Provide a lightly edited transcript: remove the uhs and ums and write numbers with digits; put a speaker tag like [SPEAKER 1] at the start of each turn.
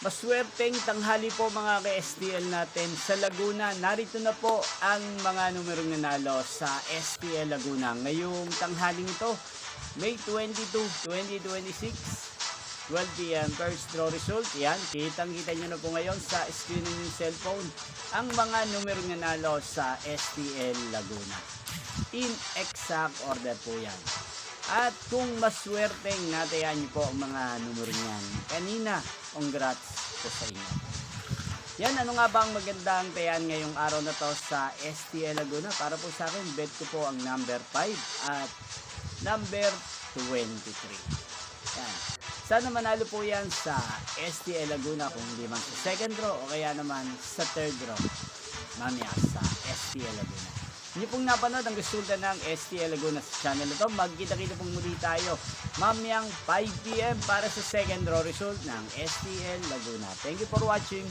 [SPEAKER 1] Maswerteng tanghali po mga ka-STL natin sa Laguna. Narito na po ang mga numerong nanalo sa STL Laguna. Ngayong tanghaling ito, May 22, 2026, 12 p.m. First draw result. Yan, kitang-kita nyo na po ngayon sa screen ng cellphone ang mga numerong nanalo sa STL Laguna. In exact order po yan. At kung maswerteng natayan niyo po ang mga numero niyan kanina, congrats po sa inyo. Yan, ano nga ba ang magandang tayan ngayong araw na to sa STL Laguna? Para po sa akin, bet ko po ang number 5 at number 23. Yan. Sana manalo po yan sa STL Laguna kung hindi man sa second draw o kaya naman sa third draw. Mamaya sa STL Laguna. Hindi pong napanood ang resulta ng STL Laguna sa channel ito. Magkita-kita pong muli tayo mamayang 5 p.m. para sa second draw result ng STL Laguna. Thank you for watching.